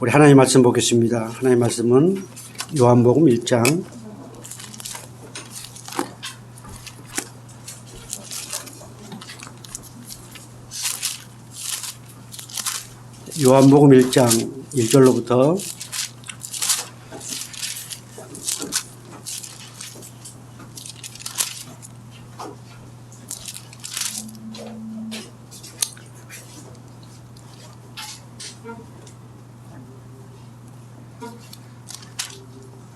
우리 하나님 말씀 보겠습니다. 하나님 말씀은 요한복음 1장 요한복음 1장 1절로부터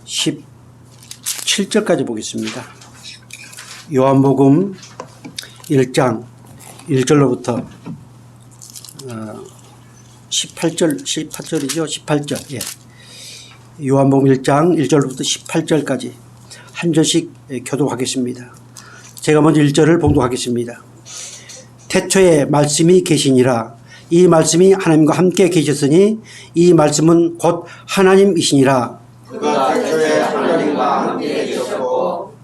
17절까지 보겠습니다. 요한복음 1장 1절로부터 18절이죠. 18절. 예. 요한복음 1장 1절부터 18절까지 한 절씩 교독하겠습니다. 제가 먼저 1절을 봉독하겠습니다. 태초에 말씀이 계시니라. 이 말씀이 하나님과 함께 계셨으니 이 말씀은 곧 하나님이시니라. 그가 태초에 하나님과 함께 계셨고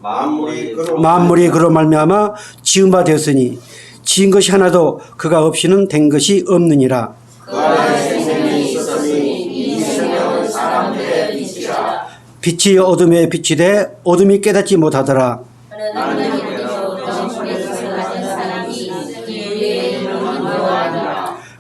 만물이 그로 말미암아 지은 바 되었으니 지은 것이 하나도 그가 없이는 된 것이 없느니라. 그 안에 생명이 있었으니 이 생명은 사람들의 빛이라. 빛이 어둠에 빛이 돼 어둠이 깨닫지 못하더라.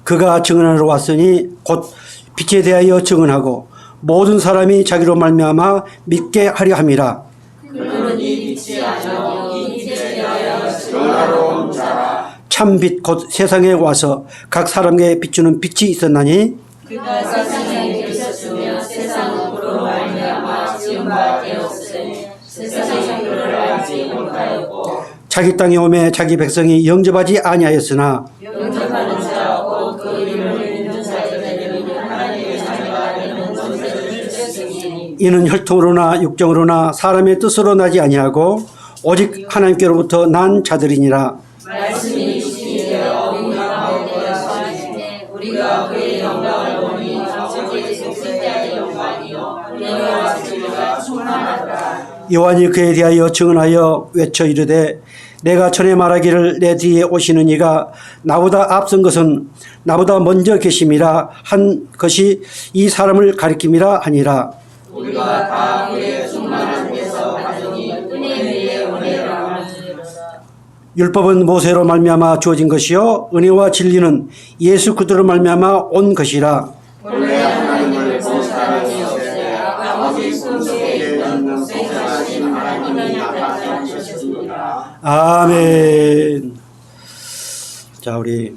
그가 증언하러 왔으니 곧 빛에 대하여 증언하고 모든 사람이 자기로 말미암아 믿게 하려 함이라. 그는 이 빛이 아니요 이 빛에 대하여 증언하러 온 자라. 참빛 곧 세상에 와서 각 사람에게 비추는 빛이 있었나니 그가 세상에 계셨으며 세상은 그로 말미암아 지은 바 되었으니 세상이 그를 알지 못하였고 자기 땅에 오매 자기 백성이 영접하지 아니하였으나 영접하는 자 곧 그 이름을 믿는 자들에게는 하나님의 자녀가 되는 권세를 주셨으니 이는 혈통으로나 육정으로나 사람의 뜻으로 나지 아니하고 오직 하나님께로부터 난 자들이니라. 말씀이 신이 되어 우리 가운데 거하시되 우리가 그의 영광을 보니 어제 독생자의 영광이요 은혜와 진리가 충만하더라. 요한이 그에 대하여 증언하여 외쳐 이르되 내가 전에 말하기를 내 뒤에 오시는 이가 나보다 앞선 것은 나보다 먼저 계심이라 한 것이 이 사람을 가리킴이라 하니라. 우리가 다 그의 충만한 데서 받으니 은혜 위에 은혜를 받으리로다. 율법은 모세로 말미암아 주어진 것이요 은혜와 진리는 예수 그리스도로 말미암아 온 것이라. 본래 하나님을 본 사람이 없으되 아버지 손속에 있는 독생자신 하나님이 나타나셨습니다. 아멘. 자, 우리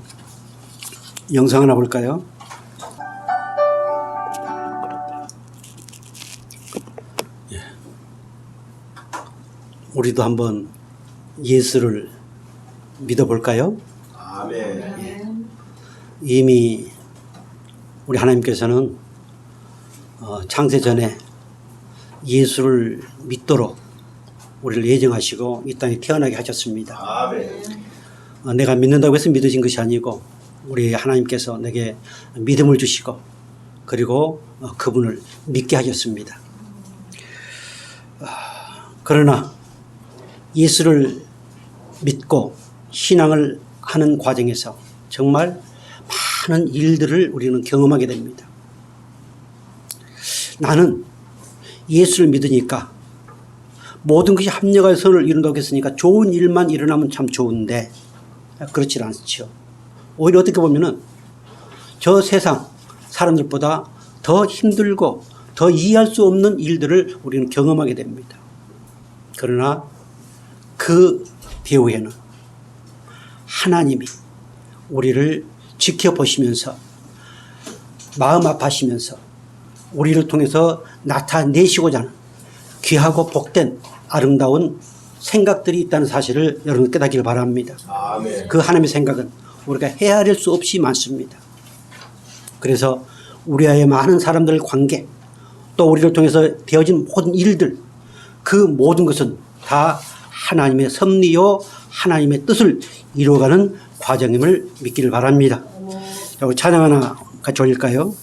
영상 하나 볼까요? 예. 우리도 한번 예수를 믿어볼까요? 아멘. 이미 우리 하나님께서는 창세 전에 예수를 믿도록 우리를 예정하시고 이 땅에 태어나게 하셨습니다. 아멘. 내가 믿는다고 해서 믿어진 것이 아니고 우리 하나님께서 내게 믿음을 주시고 그리고 그분을 믿게 하셨습니다. 그러나 예수를 믿고 신앙을 하는 과정에서 정말 많은 일들을 우리는 경험하게 됩니다. 나는 예수를 믿으니까 모든 것이 합력하여 선을 이룬다고 했으니까 좋은 일만 일어나면 참 좋은데 그렇지 않죠. 오히려 어떻게 보면은 저 세상 사람들보다 더 힘들고 더 이해할 수 없는 일들을 우리는 경험하게 됩니다. 그러나 그 배후에는 하나님이 우리를 지켜보시면서 마음 아파하시면서 우리를 통해서 나타내시고자 하는 귀하고 복된 아름다운 생각들이 있다는 사실을 여러분 깨닫기를 바랍니다. 아멘. 그 하나님의 생각은 우리가 헤아릴 수 없이 많습니다. 그래서 우리와의 많은 사람들의 관계 또 우리를 통해서 되어진 모든 일들 그 모든 것은 다 하나님의 섭리요 하나님의 뜻을 이루어가는 과정임을 믿기를 바랍니다. 자, 우리 찬양 하나 같이 올릴까요?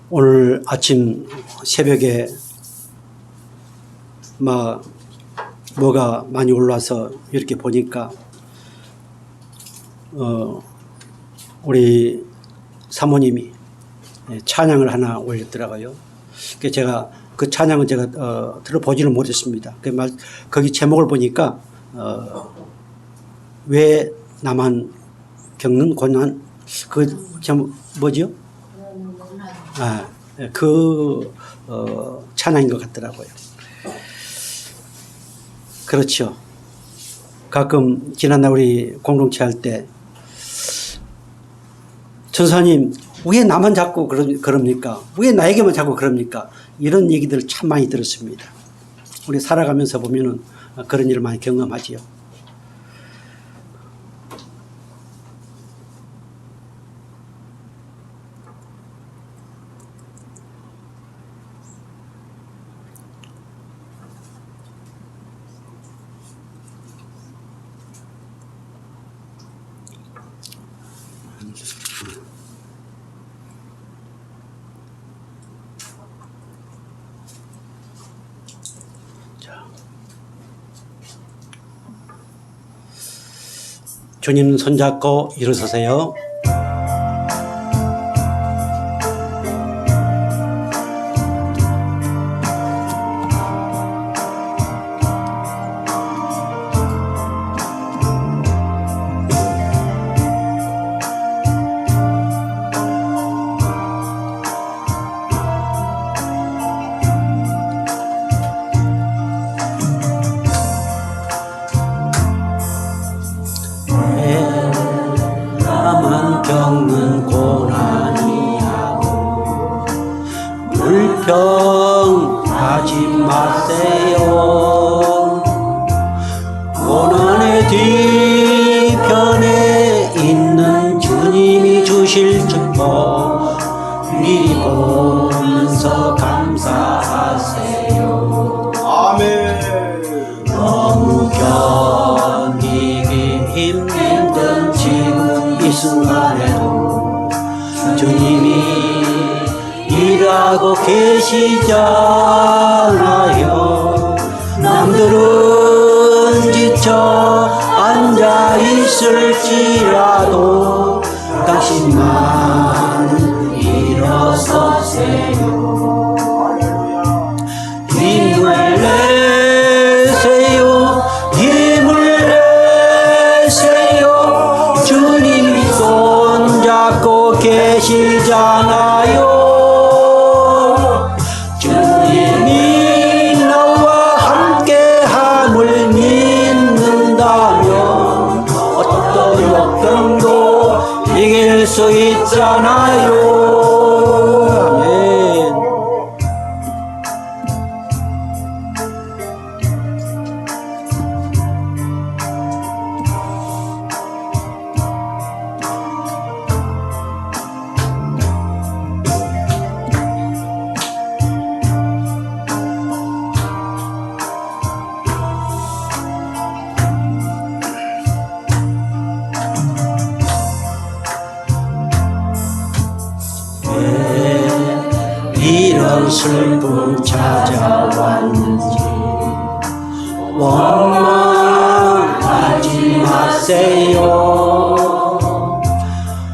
오늘 아침 새벽에 뭐가 많이 올라와서 이렇게 보니까 우리 사모님이 찬양을 하나 올렸더라고요. 그 제가 그 찬양은 제가 들어보지는 못했습니다. 거기 제목을 보니까 왜 나만 겪는 고난, 그 제목 뭐지요? 찬양인 것 같더라고요. 그렇죠. 가끔 지난날 우리 공동체 할 때 전사님 왜 나만 자꾸 그럽니까? 왜 나에게만 자꾸 그럽니까? 이런 얘기들을 참 많이 들었습니다. 우리 살아가면서 보면은 그런 일을 많이 경험하지요. 주님 손잡고 일어서세요. 나만 겪는 고난이야고 불평하지 마세요. 고난의 뒤편에 있는 주님이 주실 축복 미리 보면서 감사하세요. 아멘. 너무 견디기 힘든 지금 이 순간에도 주님이 일하고 계시잖아요. 남들은 지쳐 앉아 있을지라도 당신만 일어서세요. 힘을 내세요. 힘을 내세요. 주님이 손잡고 계시잖아요. 주님이 나와 함께함을 믿는다면 어떤 역경도 이길 수 있잖아요. 아멘. 이런 슬픔 찾아왔는지 원망하지 마세요.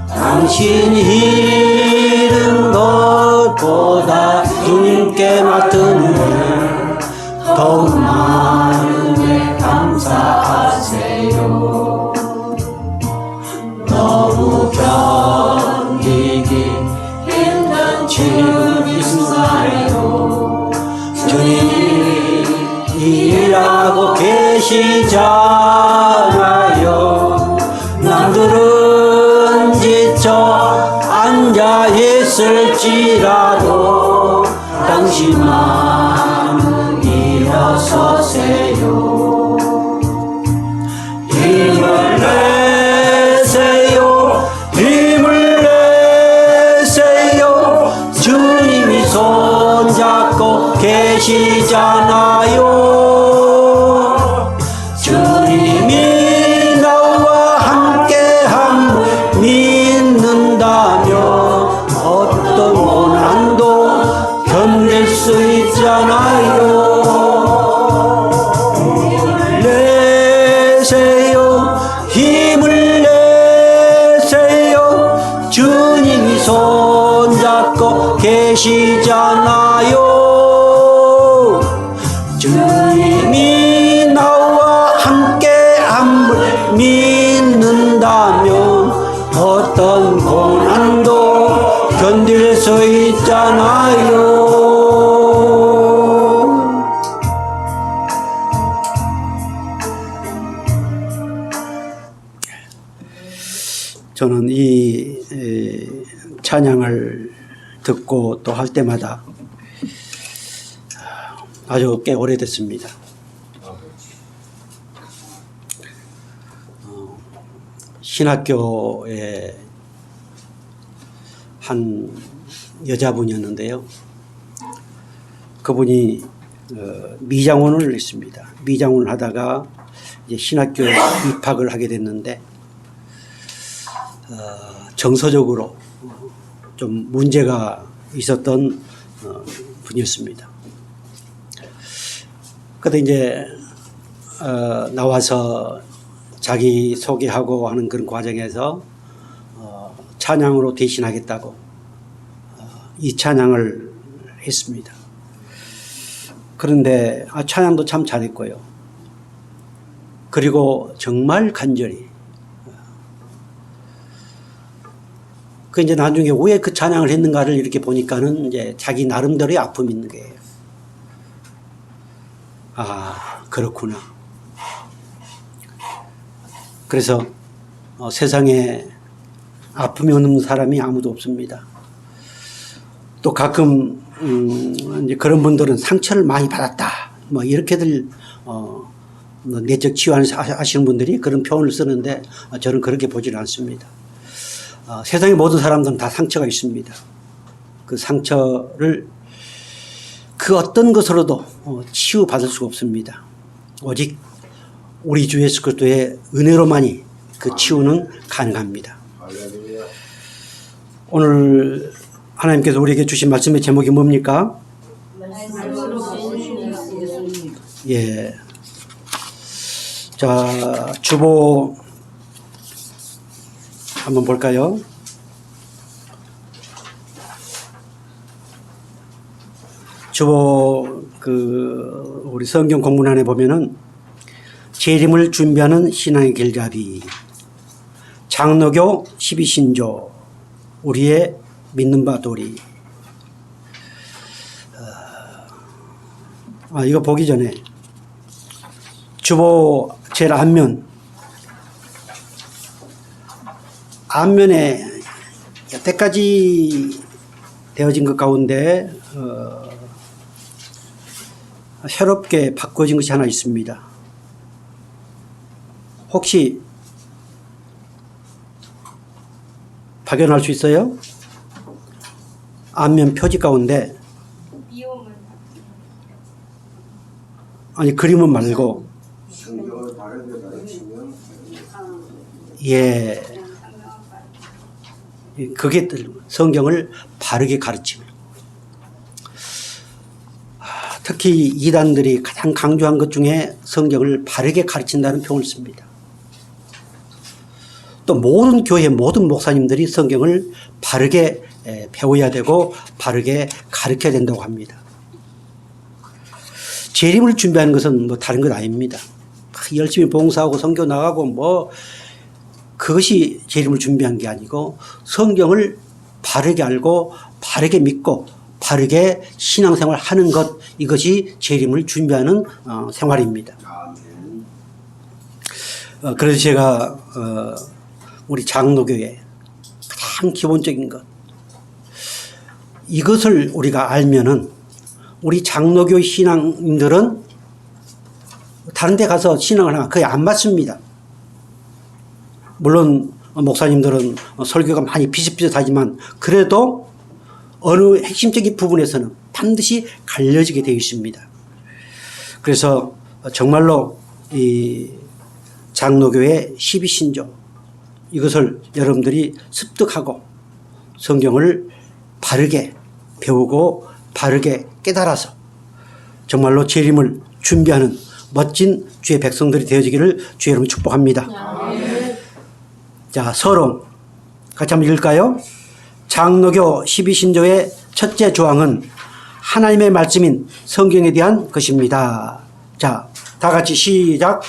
당신이 잃은 것보다 주님께 맡은 일 더욱 많음에 감사하세요. 너무 견디기 힘든 지금 이 순간에도 주님이 일하고 계시잖아요. 남들은 지쳐 앉아 있을지라도 당신만 일어서세요. 힘을 내세요. 힘을 내세요. 주님이 손잡고 계시잖아요. 주님이 나와 함께함을 믿는다면 어떤 고난도 견딜 수 있잖아요. 힘을 내세요. 힘을 내세요. 계시잖아요. 주님이 나와 함께함을 믿는다면 어떤 고난도 견딜 수 있잖아요. 저는 이 찬양을 듣고 또 할 때마다 아주 꽤 오래됐습니다. 신학교에 한 여자분이었는데요. 그분이 미장원을 했습니다. 미장원을 하다가 이제 신학교에 입학을 하게 됐는데 정서적으로 좀 문제가 있었던 분이었습니다. 그때 이제 나와서 자기 소개하고 하는 그런 과정에서 찬양으로 대신하겠다고 이 찬양을 했습니다. 그런데 찬양도 참 잘했고요. 그리고 정말 간절히 그 이제 나중에 왜 그 찬양을 했는가를 이렇게 보니까는 이제 자기 나름대로의 아픔이 있는 거예요. 아, 그렇구나. 그래서 세상에 아픔이 없는 사람이 아무도 없습니다. 또 가끔 이제 그런 분들은 상처를 많이 받았다. 뭐 이렇게들 내적 치유하시는 분들이 그런 표현을 쓰는데 저는 그렇게 보지는 않습니다. 세상의 모든 사람들은 다 상처가 있습니다. 그 상처를 그 어떤 것으로도 치유받을 수가 없습니다. 오직 우리 주 예수 그리스도의 은혜로만이 그 치유는 가능합니다. 오늘 하나님께서 우리에게 주신 말씀의 제목이 뭡니까? 예. 자, 주보 한번 볼까요? 주보 우리 성경 공문안에 보면은 재림을 준비하는 신앙의 길잡이, 장로교 12신조, 우리의 믿는 바 도리. 이거 보기 전에 주보 제일 앞면에 여태까지 되어진 것 가운데 새롭게 바꿔진 것이 하나 있습니다. 혹시 발견할 수 있어요? 앞면 표지 가운데 아니 그림은 말고 예, 그게 성경을 바르게 가르치는. 특히 이단들이 가장 강조한 것 중에 성경을 바르게 가르친다는 표현을 씁니다. 또 모든 교회 모든 목사님들이 성경을 바르게 배워야 되고 바르게 가르쳐야 된다고 합니다. 재림을 준비하는 것은 뭐 다른 것 아닙니다. 열심히 봉사하고 선교 나가고 뭐 그것이 재림을 준비한 게 아니고 성경을 바르게 알고 바르게 믿고 바르게 신앙생활 하는 것, 이것이 재림을 준비하는 생활입니다. 그래서 제가 우리 장로교의 가장 기본적인 것, 이것을 우리가 알면은 우리 장로교 신앙인들은 다른 데 가서 신앙을 하면 거의 안 맞습니다. 물론 목사님들은 설교가 많이 비슷비슷하지만 그래도 어느 핵심적인 부분에서는 반드시 갈려지게 되어 있습니다. 그래서 정말로 이 장로교의 12신조, 이것을 여러분들이 습득하고 성경을 바르게 배우고 바르게 깨달아서 정말로 재림을 준비하는 멋진 주의 백성들이 되어지기를 주의 이름으로 축복합니다. 자, 서론 같이 한번 읽을까요? 장로교 12신조의 첫째 조항은 하나님의 말씀인 성경에 대한 것입니다. 자, 다 같이 시작.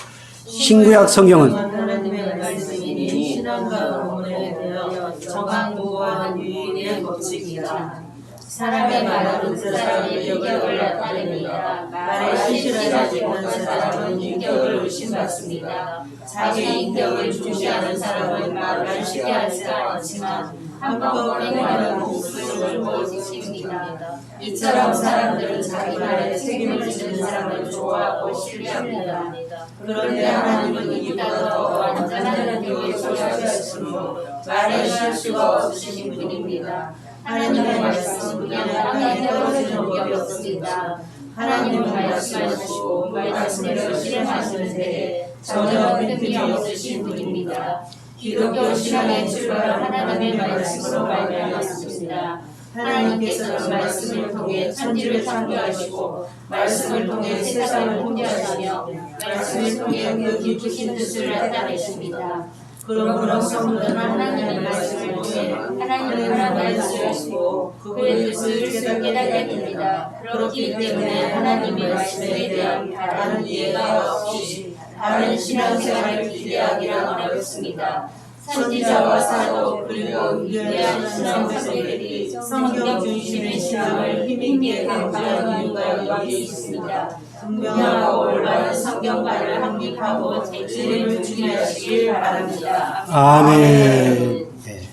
신구약 성경은 하나님의 말씀이니 신앙과 본문에 대하여 정확무고한 유일의 법칙이다. 사람의 말은 그 사람의 인격을 나타냅니다. 말에 신실하지 못한 사람은 인격을 의심받습니다. 자기 인격을 중시하는 사람은 말을 쉽게 하지 않지만 한번 행하는 목숨을 보여줍니다. 이처럼 사람들은 자기 말에 책임을 지는 사람을 좋아하고 신뢰합니다. 그런데 하나님은 이보다 더 완전한 교회에 소유하셨으므로 말에 실수가 없으신 분입니다. 하나님의 말씀은 그냥 땅에 떨어지는 법이 없습니다. 하나님은 말씀하시고 말씀대로 실행하시는 데에 전혀 빈틈이 없으신 분입니다. 기독교 신앙의 출발은 하나님의 말씀으로 말미암았습니다. 하나님께서는 말씀을 통해 천지를 창조하시고 말씀을 통해 세상을 통제하시며 말씀을 통해 그 깊으신 뜻을 나타내십니다. 그러므로 성도는 하나님의 말씀을 통해 하나님의 말씀하시고 그의 뜻을 깨닫게 됩니다. 그렇기 때문에 하나님의 말씀에 대한 다른 이해가 없이 다른 신앙생활을 기대하기란 어렵습니다. 선지자와 사도 그리고 위대한 신앙 선배들이 성경 중심의 신앙을 힘있게 강조한 이유가 여기 있습니다. 분명하고 올바른 성경관을 확립하고 진리를 중요하시길 바랍니다. 아멘. 네.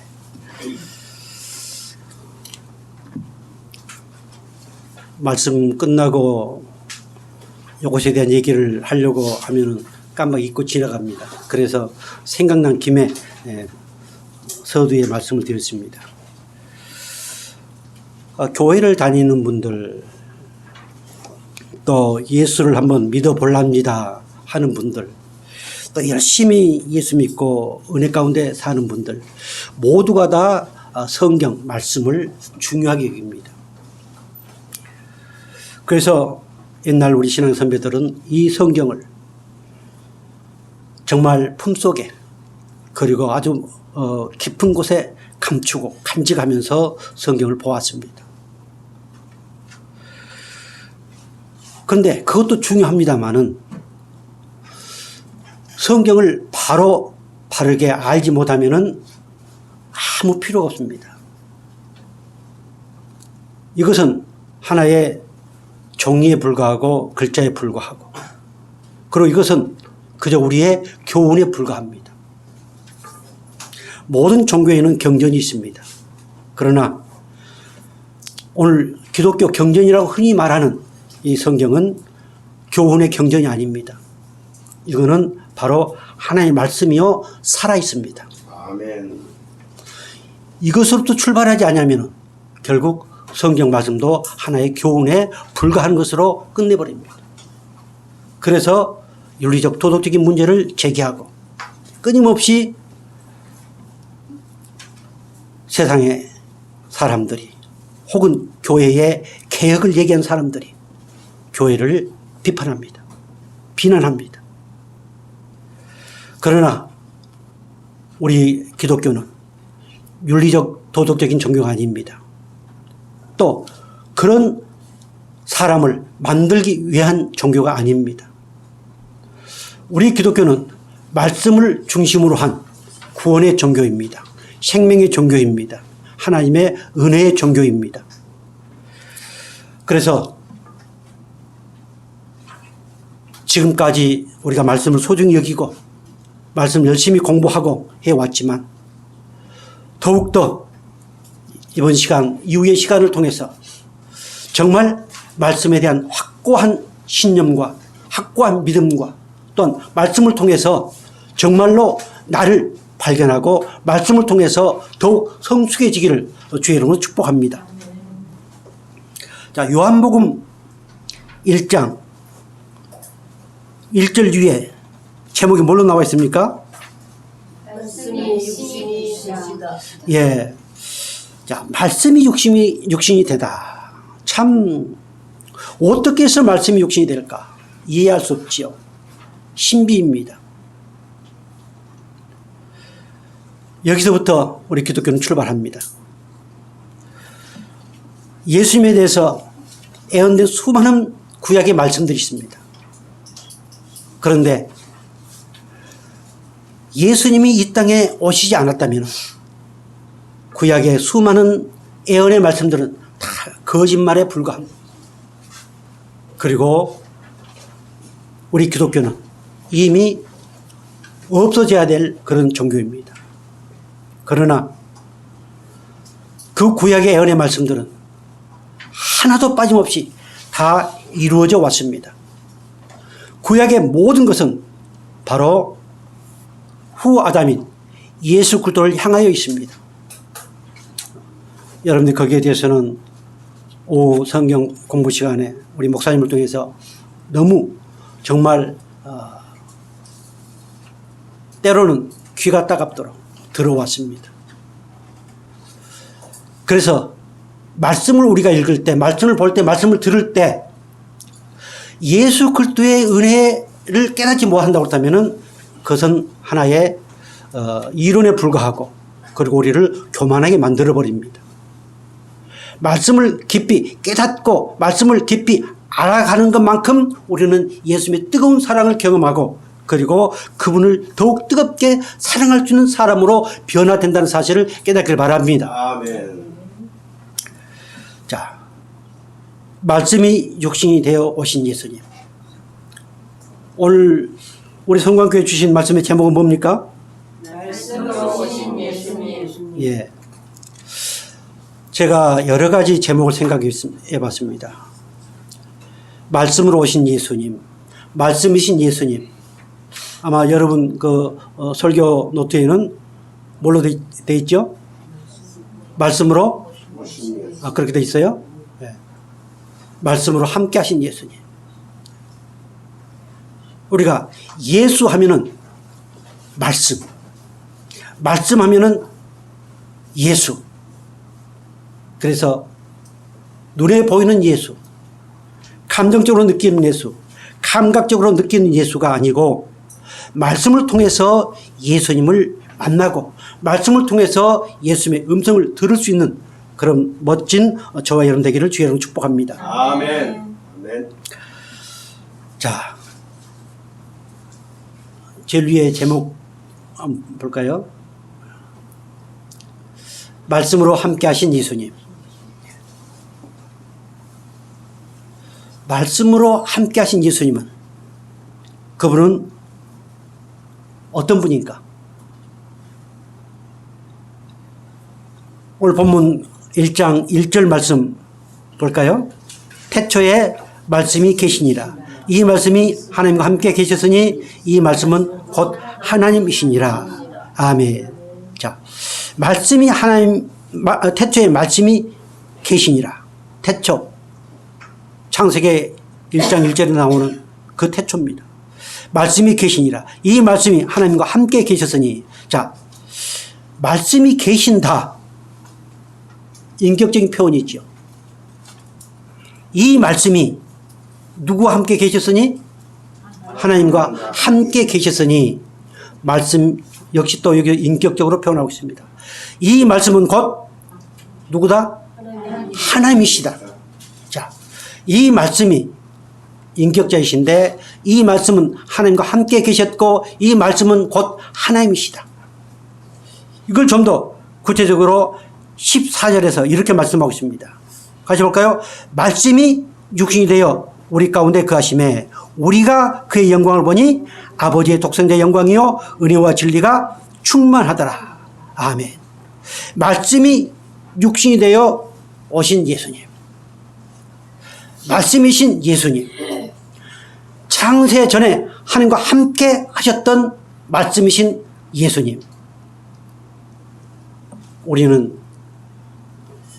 말씀 끝나고 이것에 대한 얘기를 하려고 하면은 깜빡 잊고 지나갑니다. 그래서 생각난 김에 서두에 말씀을 드렸습니다. 교회를 다니는 분들, 또 예수를 한번 믿어볼랍니다 하는 분들, 또 열심히 예수 믿고 은혜 가운데 사는 분들 모두가 다 성경 말씀을 중요하게 여깁니다. 그래서 옛날 우리 신앙 선배들은 이 성경을 정말 품속에 그리고 아주 깊은 곳에 감추고 간직하면서 성경을 보았습니다. 그런데 그것도 중요합니다마는 성경을 바르게 알지 못하면은 아무 필요가 없습니다. 이것은 하나의 종이에 불과하고 글자에 불과하고, 그리고 이것은 그저 우리의 교훈에 불과합니다. 모든 종교에는 경전이 있습니다. 그러나 오늘 기독교 경전이라고 흔히 말하는 이 성경은 교훈의 경전이 아닙니다. 이거는 바로 하나님의 말씀이요 살아 있습니다. 아멘. 이것으로부터 출발하지 않으면 결국 성경 말씀도 하나의 교훈에 불과한 것으로 끝내버립니다. 그래서 윤리적 도덕적인 문제를 제기하고 끊임없이 세상의 사람들이 혹은 교회의 개혁을 얘기한 사람들이 교회를 비판합니다. 비난합니다. 그러나 우리 기독교는 윤리적 도덕적인 종교가 아닙니다. 또 그런 사람을 만들기 위한 종교가 아닙니다. 우리 기독교는 말씀을 중심으로 한 구원의 종교입니다. 생명의 종교입니다. 하나님의 은혜의 종교입니다. 그래서 지금까지 우리가 말씀을 소중히 여기고 말씀 열심히 공부하고 해왔지만 더욱더 이번 시간 이후의 시간을 통해서 정말 말씀에 대한 확고한 신념과 확고한 믿음과 또한 말씀을 통해서 정말로 나를 발견하고 말씀을 통해서 더욱 성숙해지기를 주의 이름으로 축복합니다. 자, 요한복음 1장 1절 뒤에 제목이 뭘로 나와 있습니까? 말씀이 육신이시다. 예. 자, 말씀이 육신이 되다. 참 어떻게 해서 말씀이 육신이 될까? 이해할 수 없지요. 신비입니다. 여기서부터 우리 기독교는 출발합니다. 예수님에 대해서 애언된 수많은 구약의 말씀들이 있습니다. 그런데 예수님이 이 땅에 오시지 않았다면 구약의 수많은 애언의 말씀들은 다 거짓말에 불과합니다. 그리고 우리 기독교는 이미 없어져야 될 그런 종교입니다. 그러나 그 구약의 애언의 말씀들은 하나도 빠짐없이 다 이루어져 왔습니다. 구약의 모든 것은 바로 후 아담인 예수 그리스도를 향하여 있습니다. 여러분들 거기에 대해서는 오후 성경 공부 시간에 우리 목사님을 통해서 너무 정말 때로는 귀가 따갑도록 들어왔습니다. 그래서 말씀을 우리가 읽을 때, 말씀을 볼 때, 말씀을 들을 때 예수 그리스도의 은혜를 깨닫지 못한다고 그렇다면 그것은 하나의 이론에 불과하고 그리고 우리를 교만하게 만들어버립니다. 말씀을 깊이 깨닫고 말씀을 깊이 알아가는 것만큼 우리는 예수님의 뜨거운 사랑을 경험하고 그리고 그분을 더욱 뜨겁게 사랑할 수 있는 사람으로 변화된다는 사실을 깨닫길 바랍니다. 아멘. 자, 말씀이 육신이 되어 오신 예수님. 오늘 우리 성광교회 주신 말씀의 제목은 뭡니까? 말씀으로 오신 예수님. 예. 제가 여러 가지 제목을 생각해 봤습니다. 말씀으로 오신 예수님, 말씀이신 예수님. 아마 여러분 그 설교 노트에는 뭘로 돼 있죠? 말씀으로? 그렇게 돼 있어요? 네. 말씀으로 함께 하신 예수님. 우리가 예수 하면은 말씀 하면은 예수. 그래서 눈에 보이는 예수, 감정적으로 느끼는 예수, 감각적으로 느끼는 예수가 아니고 말씀을 통해서 예수님을 만나고 말씀을 통해서 예수님의 음성을 들을 수 있는 그런 멋진 저와 여러분 되기를 주의 이름으로 축복합니다. 아멘. 아멘. 자, 제일 위에 제목 한번 볼까요? 말씀으로 함께 하신 예수님. 말씀으로 함께 하신 예수님은 그분은 어떤 분인가? 오늘 본문 1장 1절 말씀 볼까요? 태초에 말씀이 계시니라. 이 말씀이 하나님과 함께 계셨으니 이 말씀은 곧 하나님이시니라. 아멘. 자, 말씀이 태초에 말씀이 계시니라. 태초. 창세기 1장 1절에 나오는 그 태초입니다. 말씀이 계시니라. 이 말씀이 하나님과 함께 계셨으니. 자, 말씀이 계신다. 인격적인 표현이죠. 이 말씀이 누구와 함께 계셨으니? 하나님과 함께 계셨으니. 말씀 역시 또 여기 인격적으로 표현하고 있습니다. 이 말씀은 곧 누구다? 하나님이시다. 자, 이 말씀이 인격자이신데 이 말씀은 하나님과 함께 계셨고 이 말씀은 곧 하나님이시다. 이걸 좀 더 구체적으로 14절에서 이렇게 말씀하고 있습니다. 같이 볼까요? 말씀이 육신이 되어 우리 가운데 거하심에 우리가 그의 영광을 보니 아버지의 독생자의 영광이요 은혜와 진리가 충만하더라. 아멘. 말씀이 육신이 되어 오신 예수님. 말씀이신 예수님. 창세 전에 하나님과 함께 하셨던 말씀이신 예수님. 우리는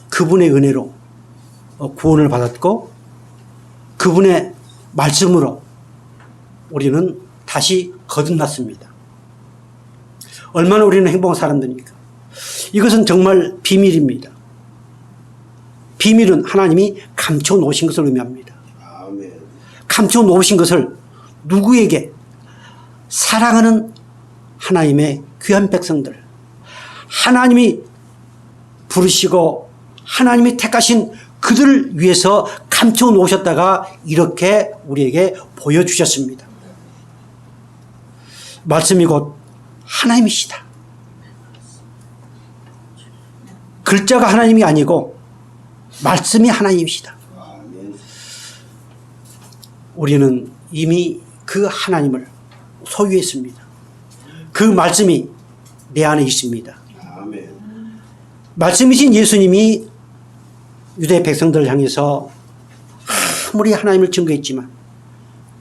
그분의 은혜로 구원을 받았고 그분의 말씀으로 우리는 다시 거듭났습니다. 얼마나 우리는 행복한 사람들입니까? 이것은 정말 비밀입니다. 비밀은 하나님이 감춰 놓으신 것을 의미합니다. 아멘. 감춰 놓으신 것을 누구에게? 사랑하는 하나님의 귀한 백성들, 하나님이 부르시고 하나님이 택하신 그 그들을 위해서 감춰 놓으셨다가 이렇게 우리에게 보여주셨습니다. 말씀이 곧 하나님이시다. 글자가 하나님이 아니고 말씀이 하나님이시다. 아멘. 우리는 이미 그 하나님을 소유했습니다. 그 말씀이 내 안에 있습니다. 아멘. 말씀이신 예수님이 유대 백성들을 향해서 아무리 하나님을 증거했지만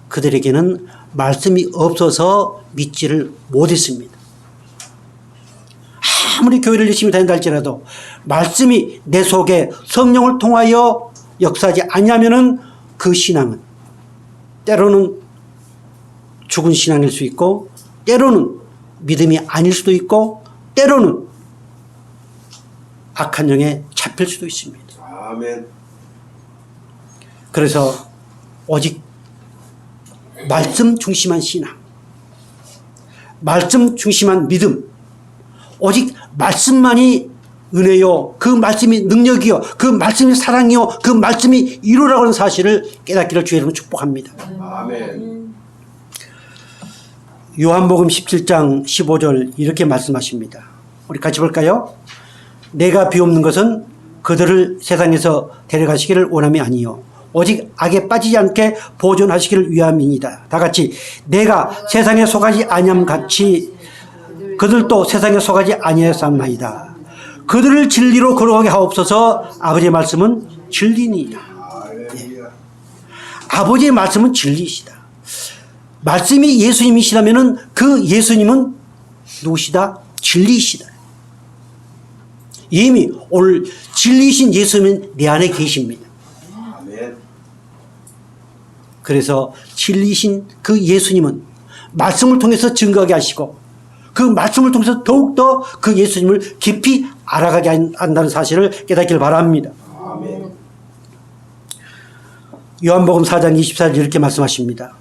그들에게는 말씀이 없어서 믿지를 못했습니다. 아무리 교회를 열심히 다닌다 할지라도 말씀이 내 속에 성령을 통하여 역사하지 않냐면은 그 신앙은 때로는 죽은 신앙일 수 있고 때로는 믿음이 아닐 수도 있고 때로는 악한 영에 잡힐 수도 있습니다. 아멘. 그래서 오직 말씀 중심한 신앙, 말씀 중심한 믿음, 오직 말씀만이 은혜요, 그 말씀이 능력이요, 그 말씀이 사랑이요, 그 말씀이 이루라고 하는 사실을 깨닫기를 주의 이름으로 축복합니다. 아멘. 요한복음 17장 15절 이렇게 말씀하십니다. 우리 같이 볼까요? 내가 비옵는 것은 그들을 세상에서 데려가시기를 원함이 아니요 오직 악에 빠지지 않게 보존하시기를 위함이니이다. 다 같이 내가 세상에 속하지 아니함 같이 그들도 세상에 속하지 아니하였사옵나이다. 그들을 진리로 거룩하게 하옵소서. 아버지의 말씀은 진리니이다. 할렐루야. 아버지의 말씀은 진리이시다. 말씀이 예수님이시라면 그 예수님은 누구시다? 진리이시다. 이미 오늘 진리이신 예수님은 내 안에 계십니다. 아멘. 그래서 진리이신 그 예수님은 말씀을 통해서 증거하게 하시고 그 말씀을 통해서 더욱더 그 예수님을 깊이 알아가게 한다는 사실을 깨닫기를 바랍니다. 아멘. 요한복음 4장 24절 이렇게 말씀하십니다.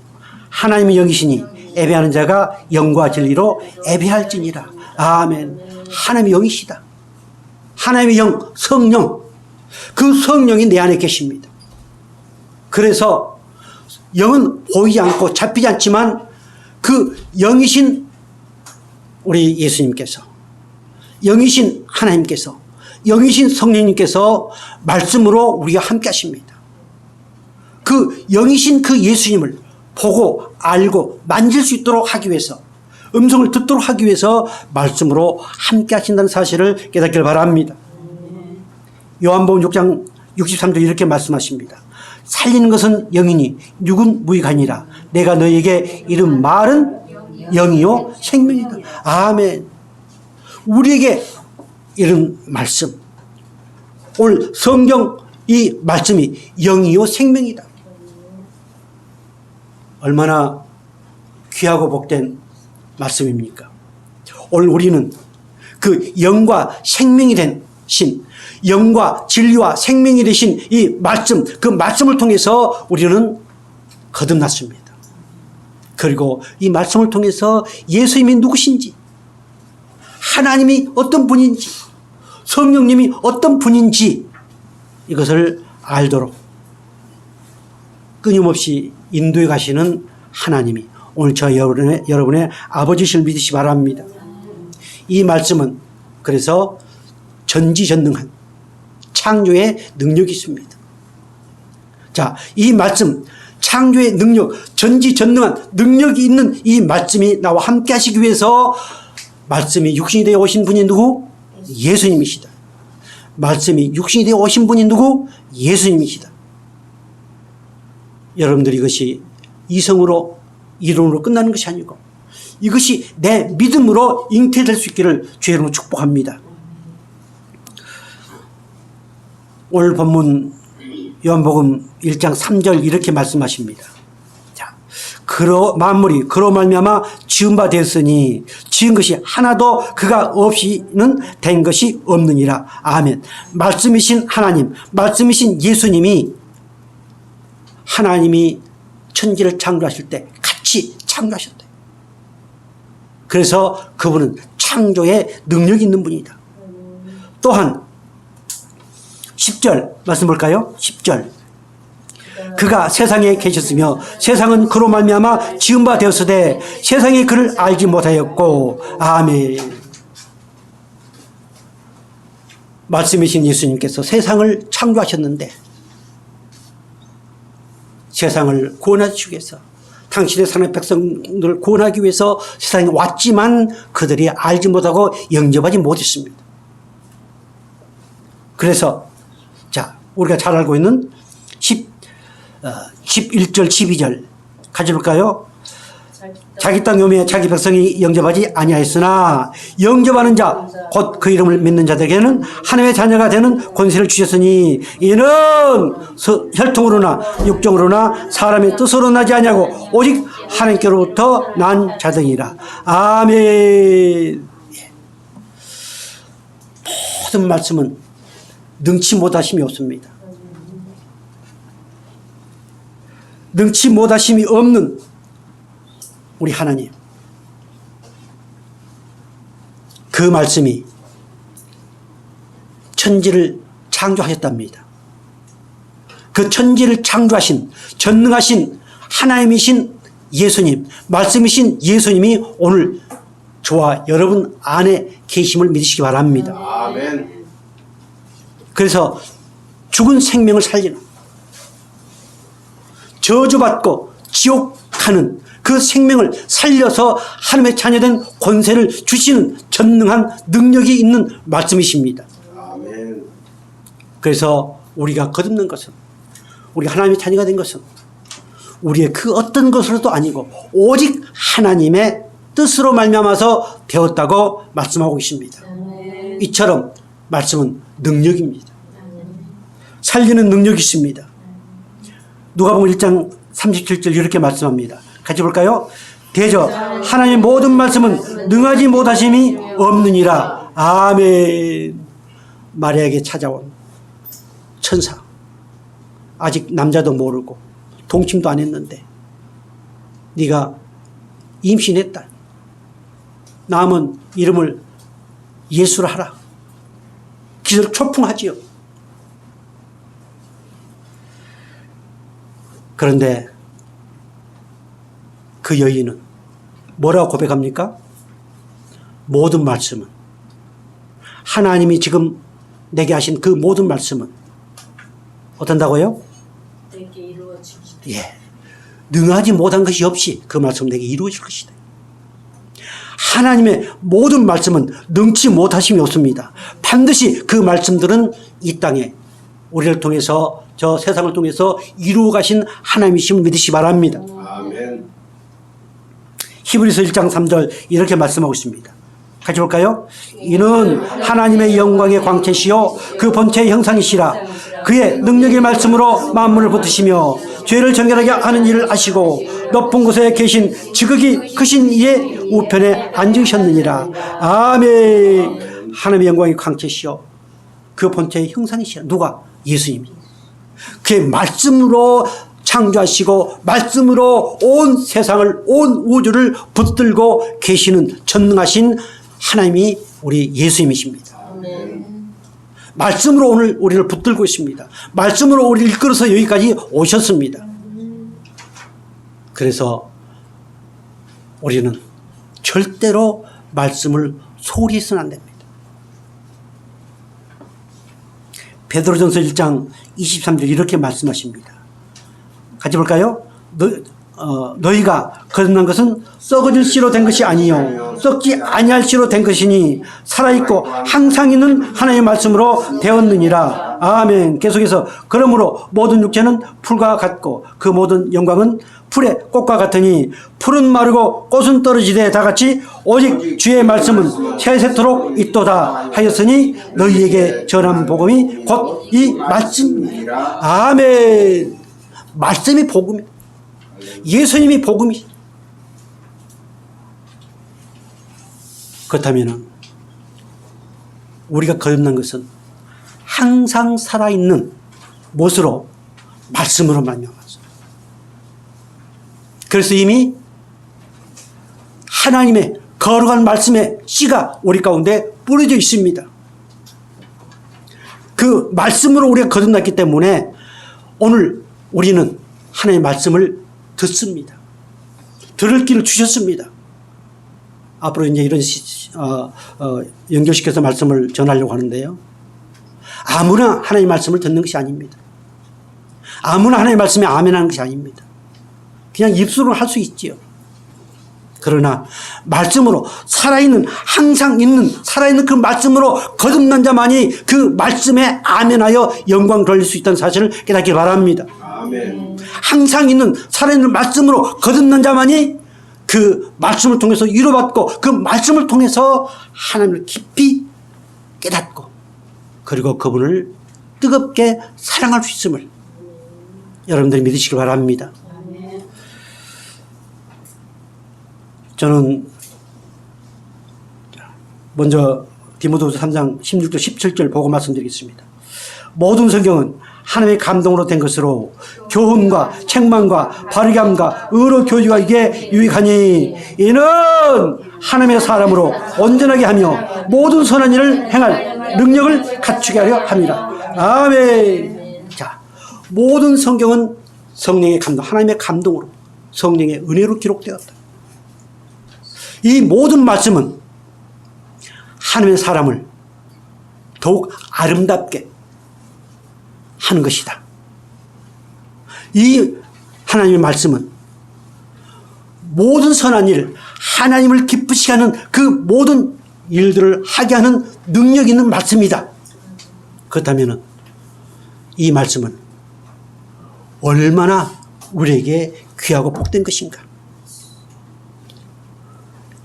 하나님의 영이시니 예배하는 자가 영과 진리로 예배할지니라. 아멘. 하나님의 영이시다. 하나님의 영, 성령, 그 성령이 내 안에 계십니다. 그래서 영은 보이지 않고 잡히지 않지만 그 영이신 우리 예수님께서, 영이신 하나님께서, 영이신 성령님께서 말씀으로 우리가 함께 하십니다. 그 영이신 그 예수님을 보고 알고 만질 수 있도록 하기 위해서, 음성을 듣도록 하기 위해서 말씀으로 함께 하신다는 사실을 깨닫기를 바랍니다. 요한복음 6장 63절 이렇게 말씀하십니다. 살리는 것은 영이니 육은 무익하니라. 내가 너에게 이른 말은 영이요 생명이다. 아멘. 우리에게 이른 말씀, 오늘 성경 이 말씀이 영이요 생명이다. 얼마나 귀하고 복된 말씀입니까? 오늘 우리는 그 영과 생명이 된 신, 영과 진리와 생명이 되신 이 말씀, 그 말씀을 통해서 우리는 거듭났습니다. 그리고 이 말씀을 통해서 예수님이 누구신지, 하나님이 어떤 분인지, 성령님이 어떤 분인지 이것을 알도록 끊임없이 인도해 가시는 하나님이 오늘 저 여러분의 아버지실 믿으시 바랍니다. 이 말씀은 그래서 전지전능한 창조의 능력이 있습니다. 자, 이 말씀, 창조의 능력, 전지전능한 능력이 있는 이 말씀이 나와 함께 하시기 위해서 말씀이 육신이 되어 오신 분이 누구? 예수님이시다. 말씀이 육신이 되어 오신 분이 누구? 예수님이시다. 여러분들 이것이 이성으로 이론으로 끝나는 것이 아니고 이것이 내 믿음으로 잉태될 수 있기를 주의 이름으로 축복합니다. 오늘 본문 요한복음 1장 3절 이렇게 말씀하십니다. 자, 만물이 그로 말미암아 지은 바 되었으니 지은 것이 하나도 그가 없이는 된 것이 없느니라. 아멘. 말씀이신 하나님, 말씀이신 예수님이 하나님이 천지를 창조하실 때 같이 창조하셨대. 그래서 그분은 창조의 능력이 있는 분이다. 또한 10절 말씀 볼까요? 10절. 그가 세상에 계셨으며 세상은 그로 말미암아 지은 바 되었으되 세상이 그를 알지 못하였고. 아멘. 말씀이신 예수님께서 세상을 창조하셨는데 세상을 구원하시기 위해서 당신의 사랑의 백성들을 구원하기 위해서 세상에 왔지만 그들이 알지 못하고 영접하지 못했습니다. 그래서 자, 우리가 잘 알고 있는 11절 12절 가져볼까요? 자기 땅 요미에 자기 백성이 영접하지 아니하였으나 영접하는 자 곧 그 이름을 믿는 자들에게는 하나님의 자녀가 되는 권세를 주셨으니 이는 혈통으로나 육정으로나 사람의 뜻으로 나지 아니하고 오직 하나님께로부터 난 자들이라. 아멘. 모든 말씀은 능치 못하심이 없습니다. 능치 못하심이 없는 우리 하나님, 그 말씀이 천지를 창조하셨답니다. 그 천지를 창조하신 전능하신 하나님이신 예수님, 말씀이신 예수님이 오늘 저와 여러분 안에 계심을 믿으시기 바랍니다. 아멘. 그래서 죽은 생명을 살리는, 저주받고 지옥하는 그 생명을 살려서 하나님의 자녀된 권세를 주시는 전능한 능력이 있는 말씀이십니다. 아멘. 그래서 우리가 거듭난 것은, 우리가 하나님의 자녀가 된 것은 우리의 그 어떤 것으로도 아니고 오직 하나님의 뜻으로 말미암아서 되었다고 말씀하고 계십니다. 이처럼 말씀은 능력입니다. 살리는 능력이 있습니다. 누가복음 1장 37절 이렇게 말씀합니다. 같이 볼까요? 대저 하나님의 모든 말씀은 능하지 못하심이 없느니라. 아멘. 마리아에게 찾아온 천사, 아직 남자도 모르고 동침도 안 했는데 네가 임신했다. 남은 이름을 예수로 하라. 기절 초풍하지요. 그런데 그 여인은 뭐라고 고백합니까? 모든 말씀은, 하나님이 지금 내게 하신 그 모든 말씀은 어떤다고요? 내게 이루어지시되. 예, 능하지 못한 것이 없이 그 말씀 내게 이루어질 것이다. 하나님의 모든 말씀은 능치 못하심이 없습니다. 반드시 그 말씀들은 이 땅에 우리를 통해서, 저 세상을 통해서 이루어 가신 하나님이심을 믿으시 바랍니다. 아멘. 히브리서 1장 3절 이렇게 말씀하고 있습니다. 같이 볼까요? 이는 하나님의 영광의 광채시요 그 본체의 형상이시라. 그의 능력의 말씀으로 만물을 붙으시며 죄를 정결하게 하는 일을 하시고 높은 곳에 계신 지극히 크신 이의 우편에 앉으셨느니라. 아멘. 하나님의 영광의 광채시요 그 본체의 형상이시라. 누가? 예수님이. 그의 말씀으로 창조하시고 말씀으로 온 세상을, 온 우주를 붙들고 계시는 전능하신 하나님이 우리 예수님이십니다. 말씀으로 오늘 우리를 붙들고 있습니다. 말씀으로 우리를 이끌어서 여기까지 오셨습니다. 그래서 우리는 절대로 말씀을 소홀히 해서는 안 됩니다. 베드로전서 1장 23절 이렇게 말씀하십니다. 같이 볼까요? 너희가 거듭난 것은 썩어질 씨로 된 것이 아니요 썩지 아니할 씨로 된 것이니 살아있고 항상 있는 하나님의 말씀으로 되었느니라. 아멘. 계속해서 그러므로 모든 육체는 풀과 같고 그 모든 영광은 풀의 꽃과 같으니 풀은 마르고 꽃은 떨어지되 다같이 오직 주의 말씀은 세세토록 있도다 하였으니 너희에게 전한 복음이 곧 이 말씀이라. 아멘. 말씀이 복음이다. 예수님이 복음이. 그렇다면 우리가 거듭난 것은 항상 살아있는 무엇으로? 말씀으로 말미암았어요. 그래서 이미 하나님의 거룩한 말씀의 씨가 우리 가운데 뿌려져 있습니다. 그 말씀으로 우리가 거듭났기 때문에 오늘 우리는 하나님의 말씀을 듣습니다. 들을 길을 주셨습니다. 앞으로 이제 이런 연결시켜서 말씀을 전하려고 하는데요. 아무나 하나님의 말씀을 듣는 것이 아닙니다. 아무나 하나님의 말씀에 아멘하는 것이 아닙니다. 그냥 입술로 할 수 있지요. 그러나 말씀으로 살아있는, 항상 있는 살아있는 그 말씀으로 거듭난 자만이 그 말씀에 아멘하여 영광 돌릴 수 있다는 사실을 깨닫기 바랍니다. 아멘. 항상 있는 살아있는 말씀으로 거듭난 자만이 그 말씀을 통해서 위로받고 그 말씀을 통해서 하나님을 깊이 깨닫고 그리고 그분을 뜨겁게 사랑할 수 있음을 여러분들이 믿으시기 바랍니다. 저는 먼저 디모데후서 3장 16절 17절 보고 말씀드리겠습니다. 모든 성경은 하나님의 감동으로 된 것으로 교훈과 책망과 바르게 함과 의로 교육하기에 유익하니 이는 하나님의 사람으로 온전하게 하며 모든 선한 일을 행할 능력을 갖추게 하려 함이라. 아멘. 자, 모든 성경은 성령의 감동, 하나님의 감동으로 성령의 은혜로 기록되었다. 이 모든 말씀은 하나님의 사람을 더욱 아름답게 하는 것이다. 이 하나님의 말씀은 모든 선한 일, 하나님을 기쁘시게 하는 그 모든 일들을 하게 하는 능력 있는 말씀이다. 그렇다면 이 말씀은 얼마나 우리에게 귀하고 복된 것인가.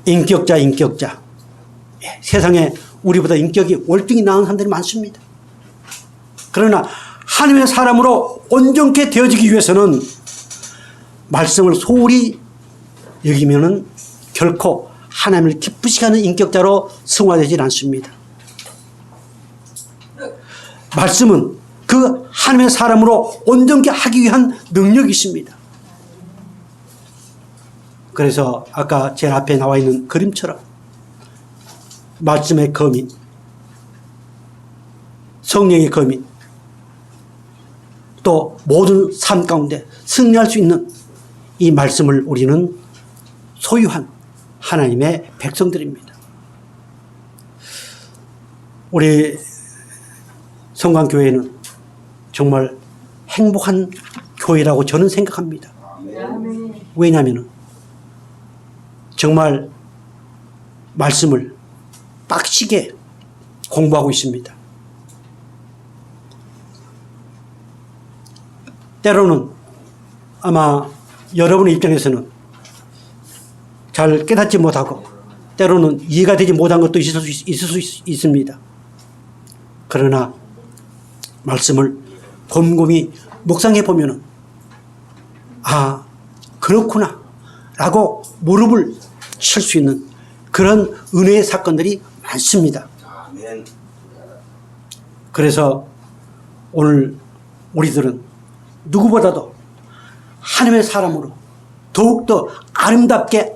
인격자. 세상에 우리보다 인격이 월등히 나은 사람들이 많습니다. 그러나 하나님의 사람으로 온전케 되어지기 위해서는 말씀을 소홀히 여기면은 결코 하나님을 기쁘시게 하는 인격자로 승화되지 않습니다. 말씀은 그 하나님의 사람으로 온전케 하기 위한 능력이 있습니다. 그래서 아까 제 앞에 나와 있는 그림처럼 말씀의 거민, 성령의 거민, 또 모든 삶 가운데 승리할 수 있는 이 말씀을 우리는 소유한 하나님의 백성들입니다. 우리 성광교회는 정말 행복한 교회라고 저는 생각합니다. 왜냐하면 정말 말씀을 빡시게 공부하고 있습니다. 때로는 아마 여러분의 입장에서는 잘 깨닫지 못하고 때로는 이해가 되지 못한 것도 있을 수 있습니다. 그러나 말씀을 곰곰이 묵상해 보면은 아, 그렇구나 라고 무릎을 칠 수 있는 그런 은혜의 사건들이 많습니다. 아멘. 그래서 오늘 우리들은 누구보다도 하나님의 사람으로 더욱더 아름답게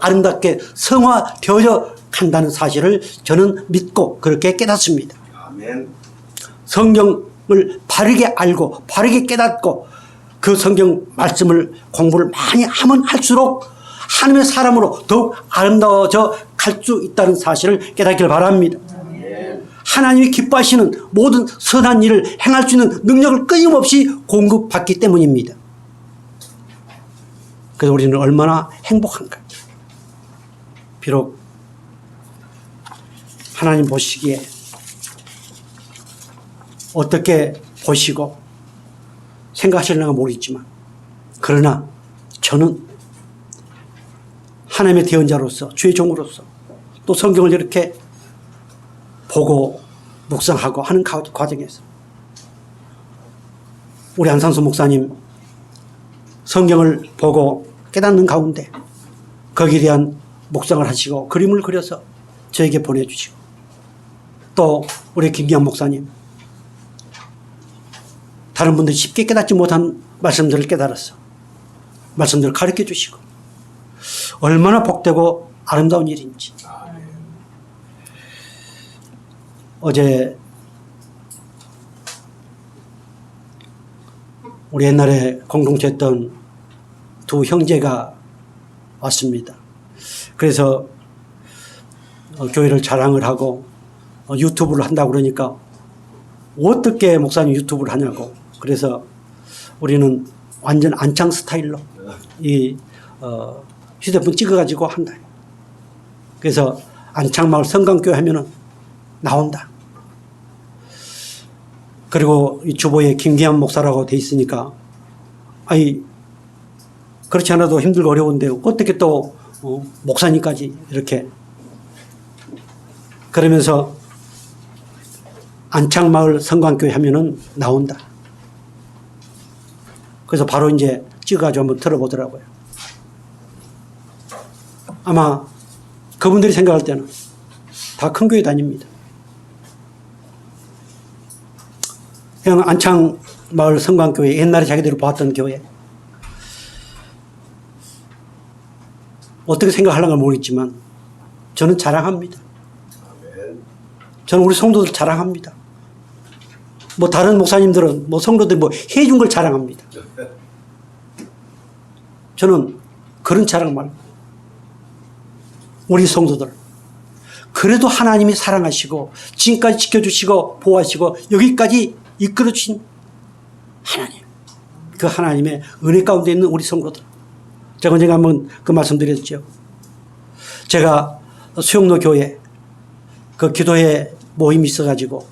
성화되어져 간다는 사실을 저는 믿고 그렇게 깨닫습니다. 아멘. 성경을 바르게 알고 바르게 깨닫고 그 성경 말씀을 공부를 많이 하면 할수록 하나님의 사람으로 더욱 아름다워져 갈 수 있다는 사실을 깨닫기를 바랍니다. 하나님이 기뻐하시는 모든 선한 일을 행할 수 있는 능력을 끊임없이 공급받기 때문입니다. 그래서 우리는 얼마나 행복한가. 비록 하나님 보시기에 어떻게 보시고 생각하실려나 모르겠지만 그러나 저는 하나님의 대언자로서 주의 종으로서 또 성경을 이렇게 보고 묵상하고 하는 과정에서 우리 안상수 목사님 성경을 보고 깨닫는 가운데 거기에 대한 묵상을 하시고 그림을 그려서 저에게 보내주시고 또 우리 김기환 목사님 다른 분들이 쉽게 깨닫지 못한 말씀들을 깨달아서 말씀들을 가르쳐 주시고 얼마나 복되고 아름다운 일인지. 어제 우리 옛날에 공동체였던 두 형제가 왔습니다. 그래서 교회를 자랑을 하고 유튜브를 한다고 그러니까 어떻게 목사님 유튜브를 하냐고. 그래서 우리는 완전 안창 스타일로 이 휴대폰 찍어가지고 한다. 그래서 안창마을 성강교회 하면은 나온다. 그리고 이 주보에 김기한 목사라고 돼 있으니까 아니 그렇지 않아도 힘들고 어려운데 어떻게 또 목사님까지 이렇게 그러면서 안창마을 성강교회 하면은 나온다. 그래서 바로 이제 찍어가지고 한번 들어보더라고요. 아마 그분들이 생각할 때는 다 큰 교회 다닙니다. 그냥 안창마을 성광교회 옛날에 자기들이 보았던 교회 어떻게 생각하려는 걸 모르겠지만 저는 자랑합니다. 저는 우리 성도들 자랑합니다. 뭐 다른 목사님들은 뭐 성도들이 뭐 해준 걸 자랑합니다. 저는 그런 자랑 말고 우리 성도들 그래도 하나님이 사랑하시고 지금까지 지켜주시고 보호하시고 여기까지 이끌어주신 하나님, 그 하나님의 은혜 가운데 있는 우리 성도들. 제가 언젠가 한번 그 말씀드렸죠. 제가 수영로 교회 그 기도회 모임이 있어가지고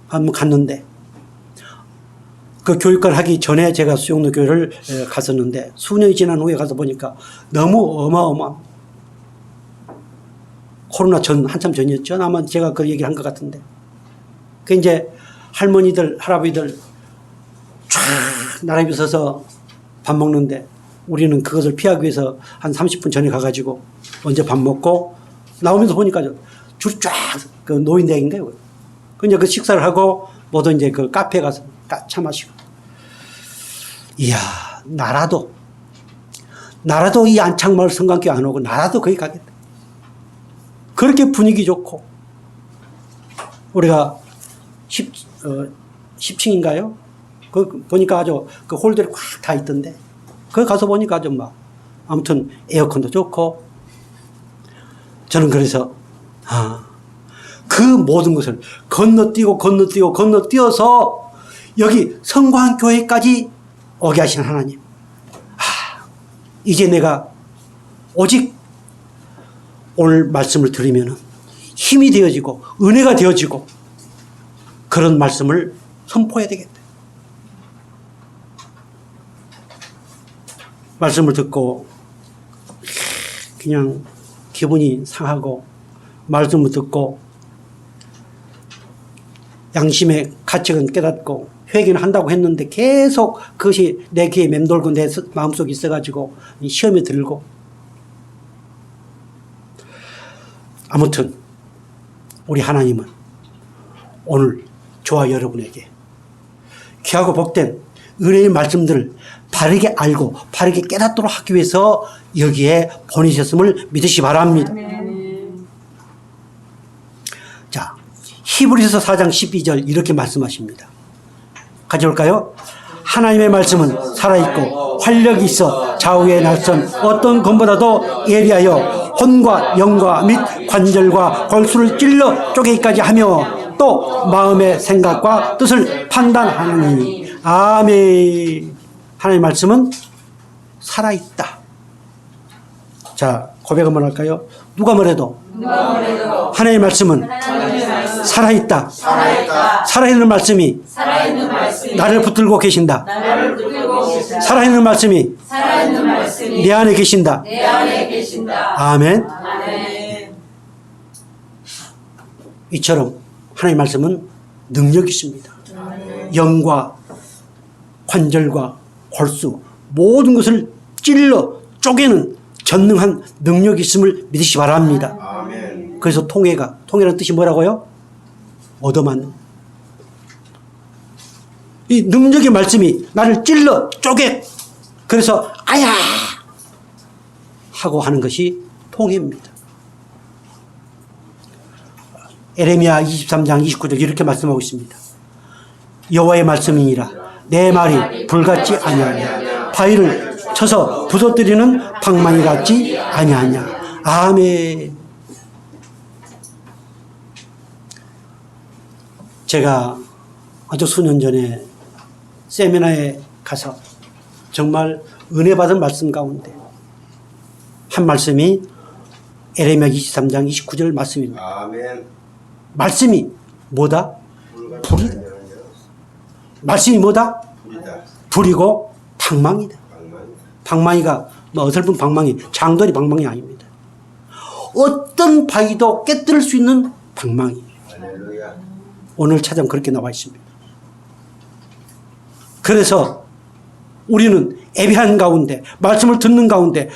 한번 갔는데 그 교육을 하기 전에 제가 수영로 교회를 갔었는데 수년이 지난 후에 가서 보니까 너무 어마어마합니다. 코로나 전 한참 전이었죠. 아마 제가 그 얘기를 한 것 같은데. 그 이제 할머니들, 할아버지들 쫙 나란히 서서 밥 먹는데 우리는 그것을 피하기 위해서 한 30분 전에 가가지고 먼저 밥 먹고 나오면서 보니까 줄 쫙 그 노인대인가요? 그 이제 그 식사를 하고 모두 이제 그 카페에 가서 차 마시고. 이야, 나라도 이 안창마을 성강교회 안 오고 나라도 거기 가겠다. 그렇게 분위기 좋고 우리가 10층인가요? 그 보니까 아주 그 홀들이 꽉 다 있던데 거기 가서 보니까 아주 막 아무튼 에어컨도 좋고 저는 그래서 그 모든 것을 건너뛰어서 여기 성광교회까지 오게 하신 하나님. 이제 내가 오직 오늘 말씀을 들으면 힘이 되어지고 은혜가 되어지고 그런 말씀을 선포해야 되겠다. 말씀을 듣고 그냥 기분이 상하고 말씀을 듣고 양심의 가책은 깨닫고 회개는 한다고 했는데 계속 그것이 내 귀에 맴돌고 내 마음속에 있어가지고 시험에 들고 아무튼 우리 하나님은 오늘 저와 여러분에게 귀하고 복된 은혜의 말씀들을 바르게 알고 바르게 깨닫도록 하기 위해서 여기에 보내셨음을 믿으시 바랍니다. 자, 히브리서 4장 12절 이렇게 말씀하십니다. 가져올까요? 하나님의 말씀은 살아있고 활력이 있어 좌우에 날선 어떤 검보다도 예리하여 혼과 영과 및 관절과 골수를 찔러 쪼개기까지 하며 또 마음의 생각과 뜻을 판단하느니. 아멘. 하나님의 말씀은 살아있다. 자, 고백 한번 할까요? 누가 뭐래도 하나님의 말씀은 살아있다. 살아있는 말씀이 나를 붙들고 계신다. 살아있는 말씀이 내 안에 계신다. 아멘. 이처럼 하나님의 말씀은 능력이 있습니다. 영과 관절과 골수 모든 것을 찔러 쪼개는 전능한 능력이 있음을 믿으시기 바랍니다. 아멘. 그래서 통해라는 뜻이 뭐라고요? 얻어맞는. 이 능력의 말씀이 나를 찔러 쪼개 그래서 아야 하고 하는 것이 통해입니다. 에레미야 23장 29절 이렇게 말씀하고 있습니다. 여호와의 말씀이니라 내 말이 불같지 아니하냐. 바위를 쳐서 부서뜨리는 방망이 같지 아니하냐. 아멘. 제가 아주 수년 전에 세미나에 가서 정말 은혜 받은 말씀 가운데 한 말씀이 에레미야 23장 29절 말씀입니다. 아멘. 말씀이 뭐다? 불이다. 말씀이 뭐다? 불이다. 불이고 방망이다. 방망이. 방망이가 뭐 어설픈 방망이, 장돌이 방망이 아닙니다. 어떤 바위도 깨뜨릴 수 있는 방망이. 할렐루야. 오늘 찾아보면 그렇게 나와 있습니다. 그래서 우리는 예배하는 가운데, 말씀을 듣는 가운데,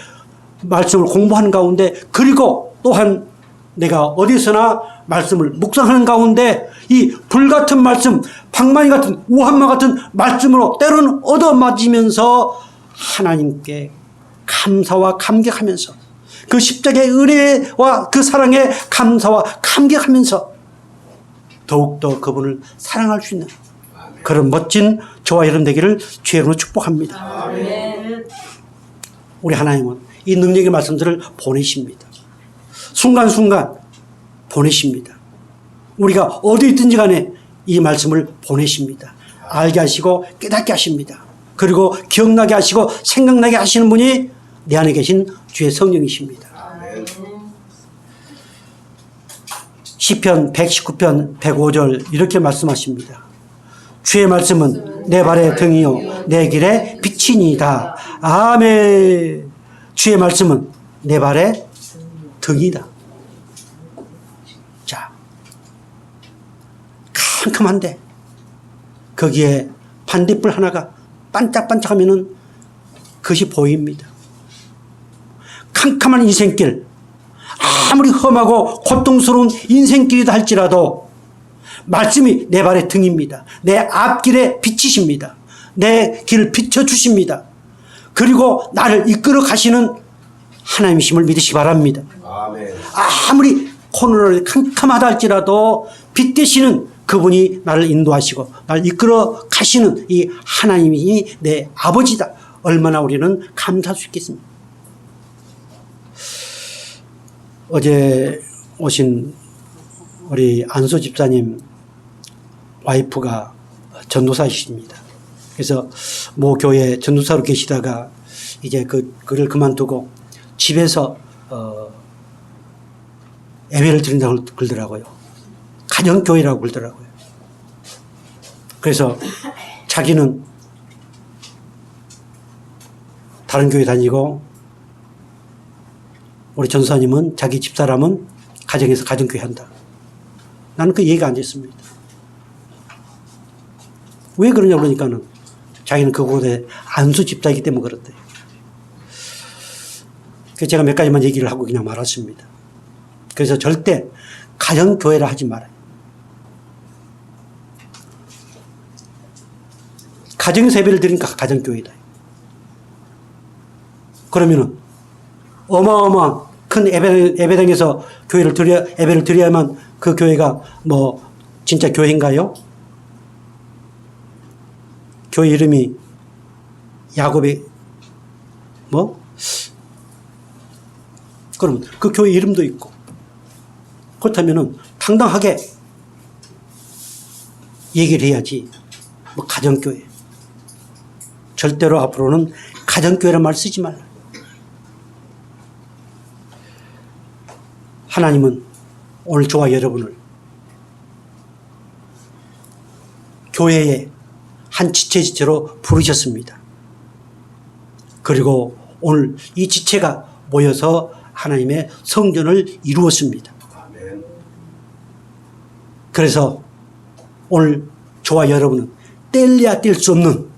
말씀을 공부하는 가운데, 그리고 또한 내가 어디서나 말씀을 묵상하는 가운데 이 불같은 말씀, 방망이 같은 우한마 같은 말씀으로 때로는 얻어맞으면서 하나님께 감사와 감격하면서 그 십자가의 은혜와 그 사랑에 감사와 감격하면서 더욱더 그분을 사랑할 수 있는 그런 멋진 저와 여러분 되기를 주의 이름으로 축복합니다. 아멘. 우리 하나님은 이 능력의 말씀들을 보내십니다. 순간순간 보내십니다. 우리가 어디 있든지 간에 이 말씀을 보내십니다. 알게 하시고 깨닫게 하십니다. 그리고 기억나게 하시고 생각나게 하시는 분이 내 안에 계신 주의 성령이십니다. 아멘. 시편 119편 105절 이렇게 말씀하십니다. 주의 말씀은 내 발의 등이요 내 길의 빛이니이다. 아멘. 주의 말씀은 내 발의 등이다. 자, 캄캄한데 거기에 반딧불 하나가 반짝반짝하면은 그것이 보입니다. 캄캄한 인생길, 아무리 험하고 고통스러운 인생길이다 할지라도 말씀이 내 발의 등입니다. 내 앞길에 비치십니다. 내 길을 비춰주십니다. 그리고 나를 이끌어 가시는 하나님이심을 믿으시기 바랍니다. 아멘. 아무리 코너를 캄캄하다 할지라도 빛 되시는 그분이 나를 인도하시고 나를 이끌어 가시는 이 하나님이 내 아버지다. 얼마나 우리는 감사할 수 있겠습니까? 어제 오신 우리 안수 집사님 와이프가 전도사이십니다. 그래서 모 교회 전도사로 계시다가 이제 그를 그만두고 집에서 예배를 드린다고 그러더라고요. 가정교회라고 그러더라고요. 그래서 자기는 다른 교회 다니고 우리 전사님은 자기 집사람은 가정에서 가정교회 한다. 나는 그 이해가 안 됐습니다. 왜 그러냐 그러니까는 자기는 그곳에 안수 집사이기 때문에 그렇대요. 그래서 제가 몇 가지만 얘기를 하고 그냥 말았습니다. 그래서 절대 가정교회라 하지 말아요. 가정에서 예배를 드리니까 가정교회다. 그러면은 어마어마한 큰 예배당에서 예배를 드려야만 그 교회가 뭐 진짜 교회인가요? 교회 이름이 야곱의 뭐? 그럼 그 교회 이름도 있고 그렇다면은 당당하게 얘기를 해야지. 뭐 가정교회. 절대로 앞으로는 가정교회란 말 쓰지 말라. 하나님은 오늘 저와 여러분을 교회의 한 지체로 부르셨습니다. 그리고 오늘 이 지체가 모여서 하나님의 성전을 이루었습니다. 아멘. 그래서 오늘 저와 여러분은 뗄래야 뗄 수 없는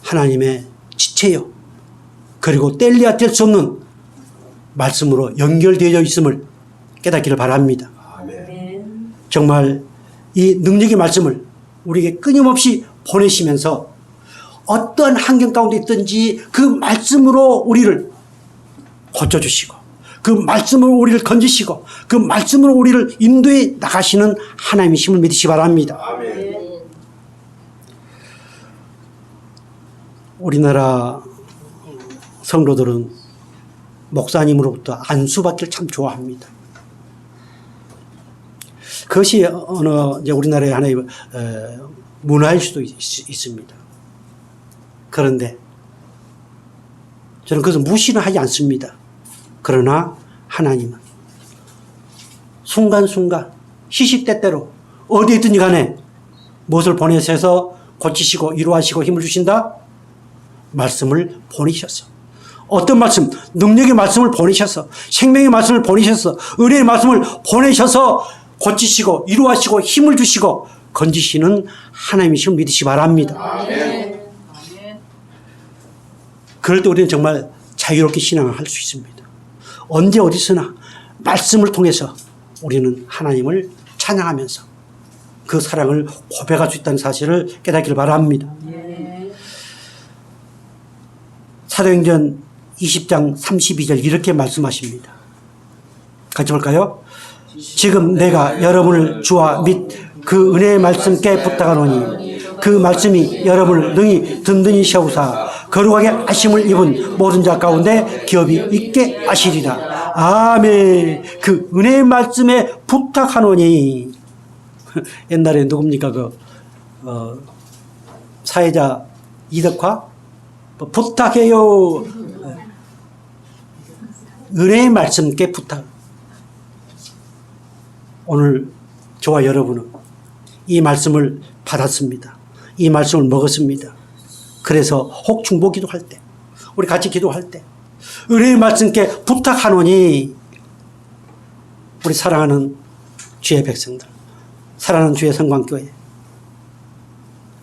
하나님의 지체요. 그리고 뗄래야 뗄 수 없는 말씀으로 연결되어 있음을 깨닫기를 바랍니다. 아멘. 정말 이 능력의 말씀을 우리에게 끊임없이 보내시면서 어떠한 환경 가운데 있든지 그 말씀으로 우리를 고쳐주시고 그 말씀으로 우리를 건지시고 그 말씀으로 우리를 인도해 나가시는 하나님이심을 믿으시기 바랍니다. 아멘. 우리나라 성도들은 목사님으로부터 안수받기를 참 좋아합니다. 그것이 어느 이제 우리나라의 하나의 문화일 수도 있습니다. 그런데 저는 그것을 무시는 하지 않습니다. 그러나 하나님은 순간순간 시시때때로 어디에 있든지 간에 무엇을 보내셔서 고치시고 위로하시고 힘을 주신다? 말씀을 보내셨어. 어떤 말씀? 능력의 말씀을 보내셔서, 생명의 말씀을 보내셔서, 은혜의 말씀을 보내셔서 고치시고 위로하시고 힘을 주시고 건지시는 하나님이심을 믿으시기 바랍니다. 아멘. 그럴 때 우리는 정말 자유롭게 신앙을 할 수 있습니다. 언제 어디서나 말씀을 통해서 우리는 하나님을 찬양하면서 그 사랑을 고백할 수 있다는 사실을 깨닫기를 바랍니다. 사도행전 20장 32절 이렇게 말씀하십니다. 같이 볼까요? 지금 내가 여러분을 주와 및 그 은혜의 말씀께 부탁하노니 그 말씀이 여러분을 능히 든든히 세우사 거룩하게 하심을 입은 모든 자 가운데 기업이 있게 하시리라. 아멘. 그 은혜의 말씀에 부탁하노니 옛날에 누굽니까? 사회자 이덕화 부탁해요. 은혜의 말씀께 부탁. 오늘 저와 여러분은 이 말씀을 받았습니다. 이 말씀을 먹었습니다. 그래서 혹중보 기도할 때, 우리 같이 기도할 때 은혜의 말씀께 부탁하노니 우리 사랑하는 주의 백성들, 사랑하는 주의 성광교회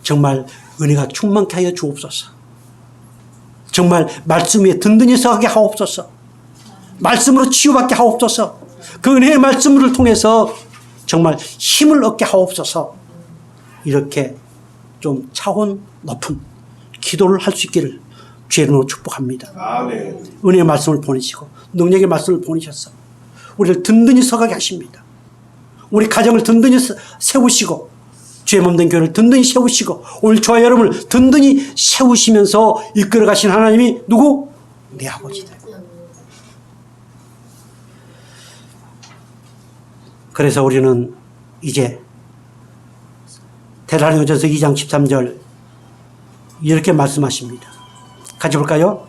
정말 은혜가 충만케 하여 주옵소서. 정말 말씀 위에 든든히 서게 하옵소서. 말씀으로 치유받게 하옵소서. 그 은혜의 말씀을 통해서 정말 힘을 얻게 하옵소서. 이렇게 좀 차원 높은 기도를 할 수 있기를 주의 이름으로 축복합니다. 아멘. 은혜의 말씀을 보내시고 능력의 말씀을 보내셔서 우리를 든든히 서가게 하십니다. 우리 가정을 든든히 세우시고 주의 몸된 교회를 든든히 세우시고 오늘 저와 여러분을 든든히 세우시면서 이끌어 가신 하나님이 누구? 내 아버지다. 그래서 우리는 이제 데살로니가전서 2장 13절 이렇게 말씀하십니다. 같이 볼까요?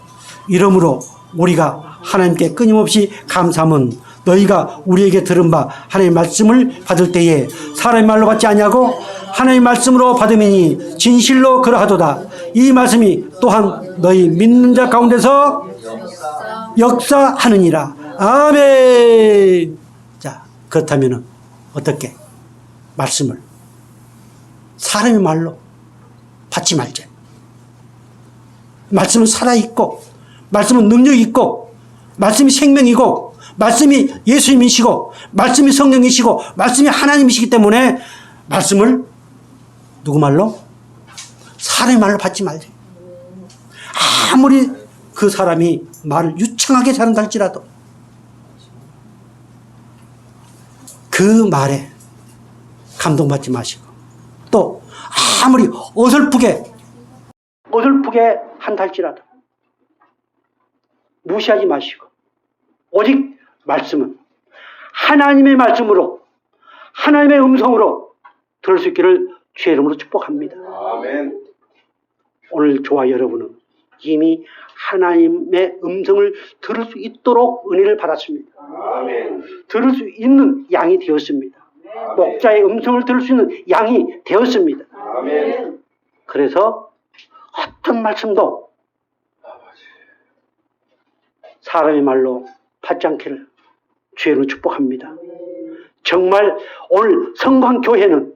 이러므로 우리가 하나님께 끊임없이 감사함은 너희가 우리에게 들은 바 하나님의 말씀을 받을 때에 사람의 말로 받지 아니하고 하나님의 말씀으로 받음이니 진실로 그러하도다. 이 말씀이 또한 너희 믿는 자 가운데서 역사하느니라. 아멘. 자, 그렇다면 어떻게 말씀을 사람의 말로 받지 말자. 말씀은 살아있고 말씀은 능력이 있고 말씀이 생명이고 말씀이 예수님이시고 말씀이 성령이시고 말씀이 하나님이시기 때문에 말씀을 누구 말로? 사람의 말로 받지 말자. 아무리 그 사람이 말을 유창하게 잘한다 할지라도 그 말에 감동받지 마시고 또 아무리 어설프게 한다 할지라도 무시하지 마시고 오직 말씀은 하나님의 말씀으로 하나님의 음성으로 들을 수 있기를 주의 이름으로 축복합니다. 아멘. 오늘 저와 여러분은 이미 하나님의 음성을 들을 수 있도록 은혜를 받았습니다. 아멘. 들을 수 있는 양이 되었습니다. 목자의 음성을 들을 수 있는 양이 되었습니다. 아멘. 그래서 어떤 말씀도 사람의 말로 받지 않기를 주의 이름으로 축복합니다. 정말 오늘 성광교회는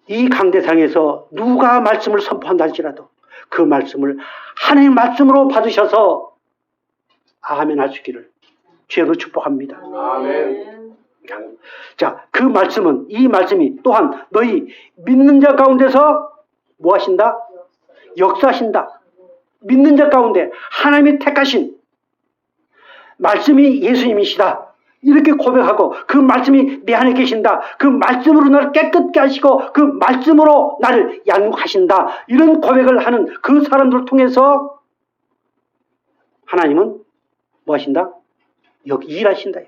이 강대상에서 누가 말씀을 선포한다 할지라도 그 말씀을 하나님의 말씀으로 받으셔서 아멘 할 수 있기를 주의 이름으로 축복합니다. 아멘. 자, 그 말씀은 이 말씀이 또한 너희 믿는 자 가운데서 뭐 하신다? 역사하신다. 믿는 자 가운데 하나님이 택하신 말씀이 예수님이시다. 이렇게 고백하고 그 말씀이 내 안에 계신다. 그 말씀으로 나를 깨끗게 하시고 그 말씀으로 나를 양육하신다. 이런 고백을 하는 그 사람들을 통해서 하나님은 뭐 하신다? 여기 일하신다.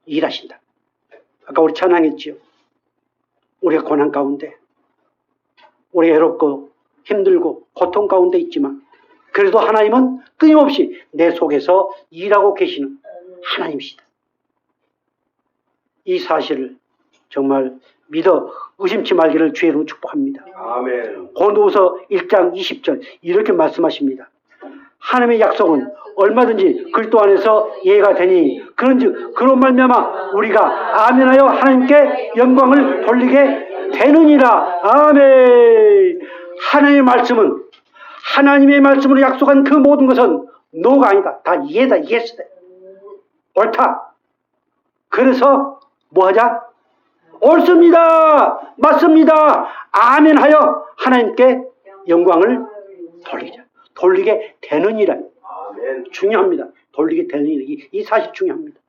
일하신다. 아까 우리 찬양했지요. 우리가 고난 가운데, 우리가 외롭고 힘들고 고통 가운데 있지만 그래도 하나님은 끊임없이 내 속에서 일하고 계시는 하나님이시다. 이 사실을 정말 믿어 의심치 말기를 주의 이름으로 축복합니다. 아멘. 고린도후서 1장 20절 이렇게 말씀하십니다. 하나님의 약속은 얼마든지 그리스도 안에서 이해가 되니 그런즉 그런 말미암아 우리가 아멘하여 하나님께 영광을 돌리게 되느니라. 아멘. 하나님의 말씀은 하나님의 말씀으로 약속한 그 모든 것은 노가 아니다. 다 예다. 예스다. 옳다. 그래서 뭐 하자? 옳습니다. 맞습니다. 아멘하여 하나님께 영광을 돌리자. 돌리게 되느니라. 아멘. 중요합니다. 돌리게 되느니라. 이 사실 중요합니다.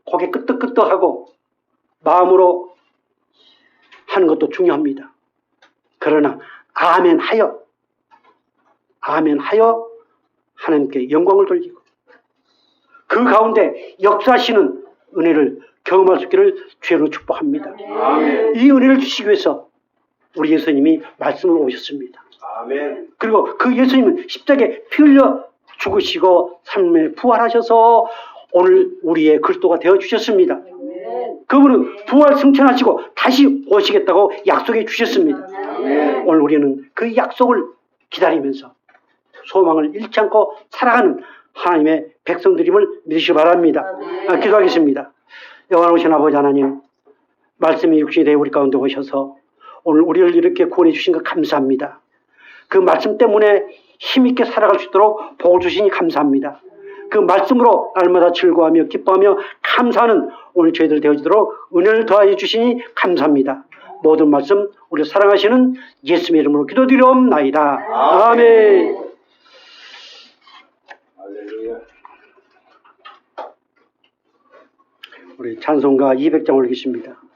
고개 끄덕끄덕하고 마음으로 하는 것도 중요합니다. 그러나 아멘하여 하나님께 영광을 돌리고 그 가운데 역사하시는 은혜를 경험할 수 있기를 주로 축복합니다. 아멘. 이 은혜를 주시기 위해서 우리 예수님이 말씀으로 오셨습니다. 아멘. 그리고 그 예수님은 십자가에 피 흘려 죽으시고 3일에 부활하셔서 오늘 우리의 그리스도가 되어주셨습니다. 그분은 부활 승천하시고 다시 오시겠다고 약속해 주셨습니다. 오늘 우리는 그 약속을 기다리면서 소망을 잃지 않고 살아가는 하나님의 백성들임을 믿으시기 바랍니다. 기도하겠습니다. 영원하신 아버지 하나님, 말씀이 육신이 되어 우리 가운데 오셔서 오늘 우리를 이렇게 구원해 주신 것 감사합니다. 그 말씀 때문에 힘있게 살아갈 수 있도록 복을 주시니 감사합니다. 그 말씀으로 날마다 즐거워하며 기뻐하며 감사하는 오늘 저희들 되어지도록 은혜를 더하여 주시니 감사합니다. 모든 말씀 우리 사랑하시는 예수님의 이름으로 기도드리옵나이다. 아멘. 할렐루야. 우리 찬송가 200장 올리겠습니다.